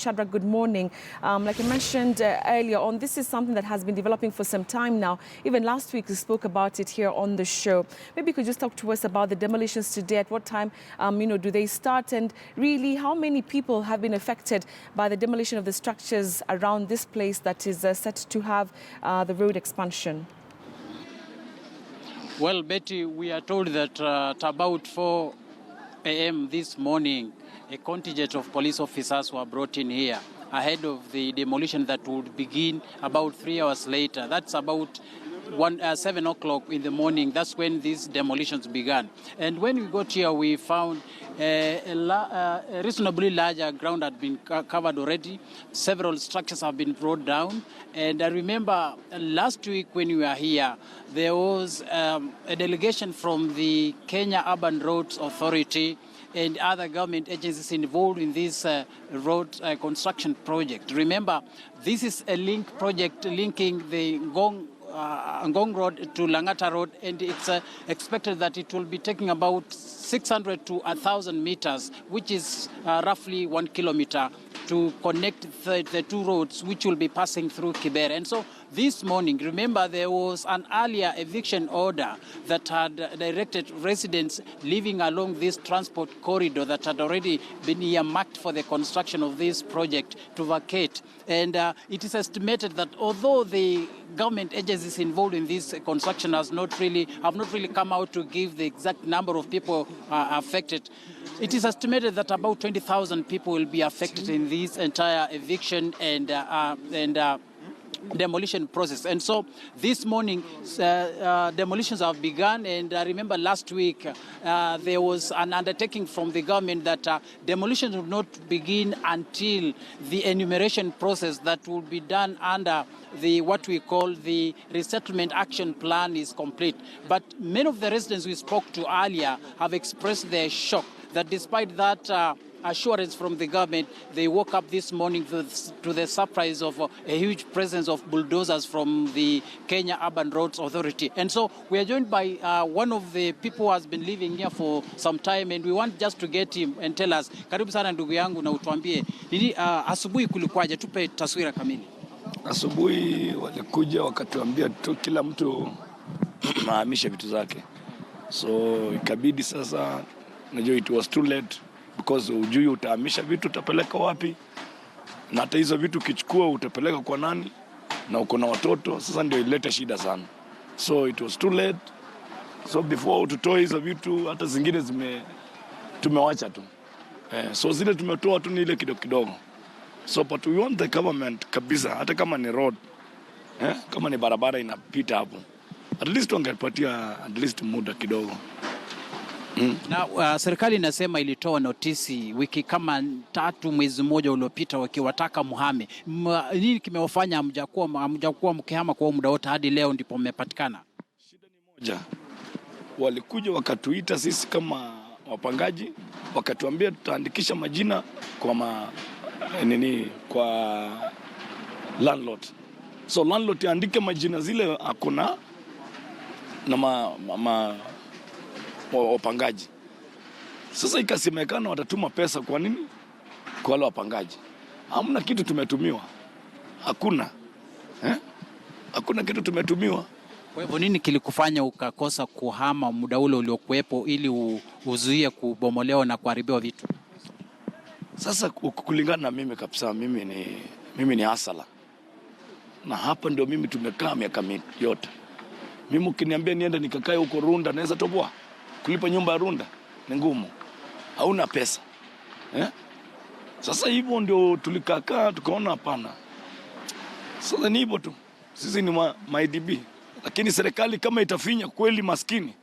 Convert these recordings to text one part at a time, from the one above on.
Shadrach, good morning. Like I mentioned earlier on, this is something that has been developing for some time now. Even last week, we spoke about it here on the show. Maybe you could just talk to us about the demolitions today. At what time, do they start? And really, how many people have been affected by the demolition of the structures around this place that is set to have the road expansion? Well, Betty, we are told that at about 4 a.m. this morning, a contingent of police officers were brought in here ahead of the demolition that would begin about 3 hours later. That's about 7 o'clock in the morning. That's when these demolitions began. And when we got here, we found a reasonably larger ground had been covered already. Several structures have been brought down. And I remember last week when we were here, there was a delegation from the Kenya Urban Roads Authority and other government agencies involved in this road construction project. Remember, this is a link project linking the Ngong Road to Langata Road, and it's expected that it will be taking about 600 to 1,000 meters, which is roughly 1 kilometer, to connect the two roads which will be passing through Kibera. And so this morning, remember, there was an earlier eviction order that had directed residents living along this transport corridor that had already been earmarked for the construction of this project to vacate. And it is estimated that although the government agencies involved in this construction have not really come out to give the exact number of people affected, it is estimated that about 20,000 people will be affected in this entire eviction and demolition process. And so this morning, demolitions have begun. And I remember last week, there was an undertaking from the government that demolitions would not begin until the enumeration process that will be done under what we call the resettlement action plan is complete. But many of the residents we spoke to earlier have expressed their shock that despite that assurance from the government, they woke up this morning to the surprise of a huge presence of bulldozers from the Kenya Urban Roads Authority. And so we are joined by one of the people who has been living here for some time, and we want just to get him and tell us, karibu sana ndugu yangu, na utuambie nini asubuhi kulikuwaje, tupe taswira kamili. Asubuhi walikuja wakatuambia tu kila mtu mahamisha vitu zake. So ikabidi sasa, najua it was too late because ujui utahamisha vitu utapeleka wapi, na hata hizo vitu kichukua utapeleka kwa nani, na uko na watoto. Sasa ndio ileta shida sana. So it was too late. So before tutoe hizo vitu, hata zingine tumewacha tu. So zile tumetoa tu ni ile kidogo kidogo. So but we want the government kabisa, hata kama ni road, kama ni barabara inapita hapo, at least wangepatia at least muda kidogo. Na serikali inasema ilitoa notisi wiki kama 3 mwezi mmoja uliopita wakiwataka muhame. Nini kimewafanya hamjakuwa mkihama kwa muda wote hadi leo ndipo mmepatikana? Shida ni moja. Walikuja wakatuita sisi kama wapangaji, wakatuambia tutaandikisha majina kwa landlord. So landlord yaandike majina zile hakuna na wapangaji. Sasa ikasemekana watatuma pesa. Kwa nini? Kwa wale wapangaji. Hamna kitu tumetumiwa. Hakuna. Hakuna kitu tumetumiwa. Kwa hivyo nini kilikufanya ukakosa kuhama muda ule uliokuepo ili uzuie kubomolewa na kuharibiwa vitu? Sasa kulingana na mimi kabisa, mimi ni hasala. Na hapa ndio mimi tumekaa miaka yote. Mimi ukiniambia niende nikakae huko Runda, naweza toboa. Kulipa nyumba ya Runda ni ngumu. Hauna pesa. Sasa hivyo ndio tulikakaa tukaona hapana. Sasa ni hivyo tu. Sisi ni IDB. Lakini serikali kama itafinya kweli maskini.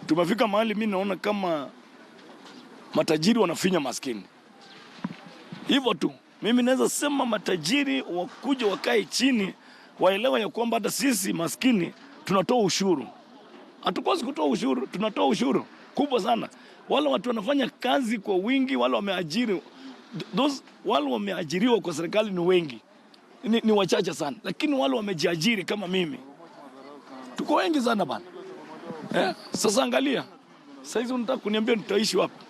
Tumefika mahali mimi naona kama matajiri wanafinya maskini. Hivyo tu. Mimi naweza sema matajiri wakuja wakae chini, waelewa ya kwamba hata sisi maskini tunatoa ushuru. Hatukosi kutoa ushuru, tunatoa ushuru kubwa sana. Wale watu wanafanya kazi kwa wingi, wale wameajiri, wale wameajiriwa kwa serikali ni wengi. Ni wachache sana, lakini wale wamejiajiri kama mimi tuko wengi sana bana. Sasa angalia. Sasa hizo unataka kuniambia nitaishi wapi?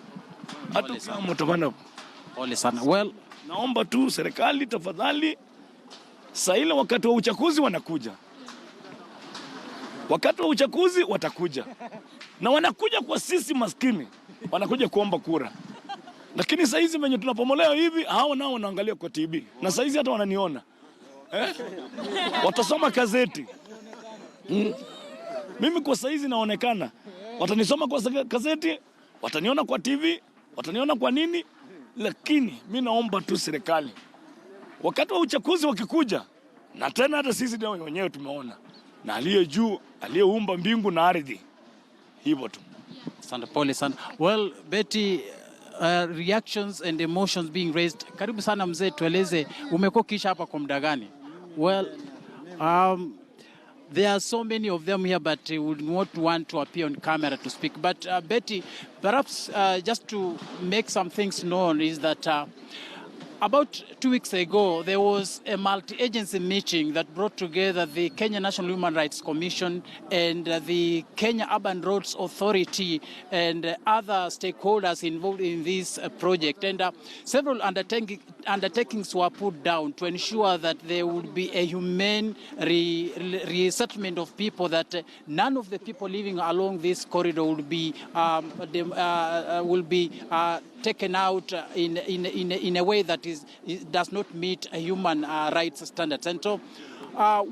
Hata kama mtavana. Pole sana. Well, Naomba tu serikali tafadhali, saa ile wakati wa uchaguzi wanakuja. Wakati wa uchaguzi watakuja. Na wanakuja kwa sisi maskini. Wanakuja kuomba kura. Lakini saa hizi venye tunapomolewa hivi, hao nao wanaangalia kwa TV. Na saa hizi hata wananiona. Watasoma gazeti. Mimi kwa saa hizi naonekana. Watanisoma kwa gazeti, wataniona kwa TV, wataniona kwa nini? Lakini mimi naomba tu serikali, wakati wa uchaguzi wakikuja, na tena hata sisi ndio wenyewe tumeona, na aliye juu, aliyeumba mbingu na ardhi, hivyo tu. Asante, pole sana. Well, Betty, reactions and emotions being raised. Karibu sana mzee, tueleze umekuwa kisha hapa kwa muda gani? Well, there are so many of them here, but would not want to appear on camera to speak. But Betty, perhaps just to make some things known is that about 2 weeks ago, there was a multi-agency meeting that brought together the Kenya National Human Rights Commission and the Kenya Urban Roads Authority and other stakeholders involved in this project. And several undertakings were put down to ensure that there would be a humane resettlement of people, that none of the people living along this corridor will be taken out in a way that does not meet human rights standards. And so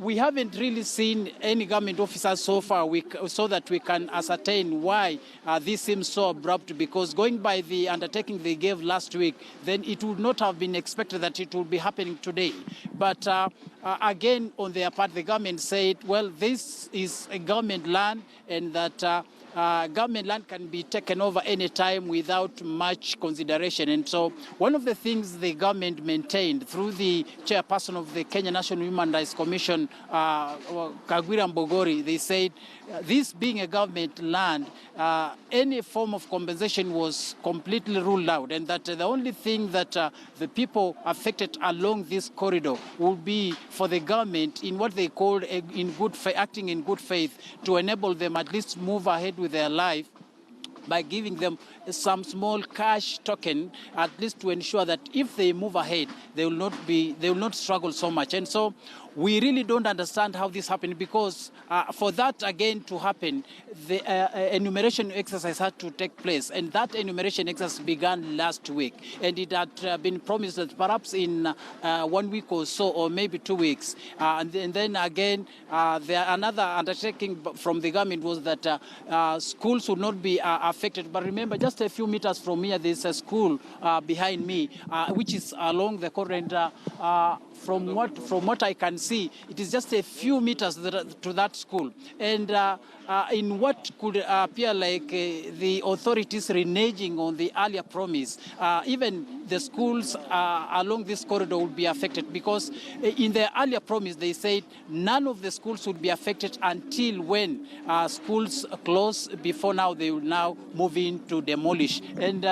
we haven't really seen any government officers so far so that we can ascertain why this seems so abrupt, because going by the undertaking they gave last week, then it would not have been expected that it would be happening today. But again, on their part, the government said, well, this is a government land, and that government land can be taken over any time without much consideration. And so one of the things the government maintained through the chairperson of the Kenya National Human Rights Commission, Kibera Mbogori, they said this being a government land, any form of compensation was completely ruled out, and that the only thing that the people affected along this corridor would be for the government, in what they called acting in good faith, to enable them at least move ahead with their life by giving them some small cash token, at least to ensure that if they move ahead, they will not struggle so much. And so we really don't understand how this happened, because for that again to happen, the enumeration exercise had to take place, and that enumeration exercise began last week, and it had been promised that perhaps in 1 week or so, or maybe 2 weeks, and then again another undertaking from the government was that schools would not be affected. But remember, just a few meters from here, there's a school behind me, which is along the corridor. From what I can see, it is just a few meters to that school. And in what could appear like the authorities reneging on the earlier promise, even the schools along this corridor will be affected, because in their earlier promise they said none of the schools would be affected until when schools close. Before now, they will now move in to demolish. And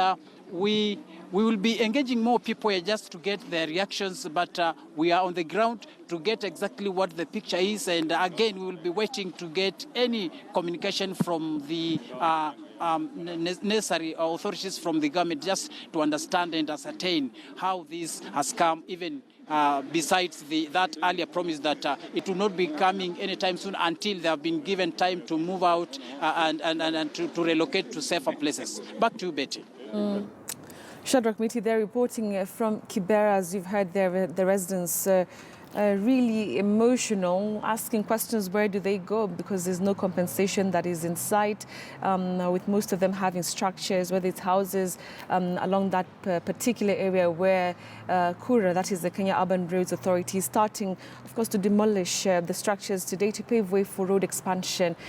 we will be engaging more people here just to get their reactions, but we are on the ground to get exactly what the picture is. And again, we will be waiting to get any communication from the necessary authorities from the government, just to understand and ascertain how this has come, even besides that earlier promise that it will not be coming anytime soon until they have been given time to move out and to relocate to safer places. Back to you, Betty. Shadrach Miti there reporting from Kibera. As you've heard there, the residents really emotional, asking questions, where do they go, because there's no compensation that is in sight, with most of them having structures, whether it's houses along that particular area where KURA, that is the Kenya Urban Roads Authority, is starting, of course, to demolish the structures today to pave way for road expansion.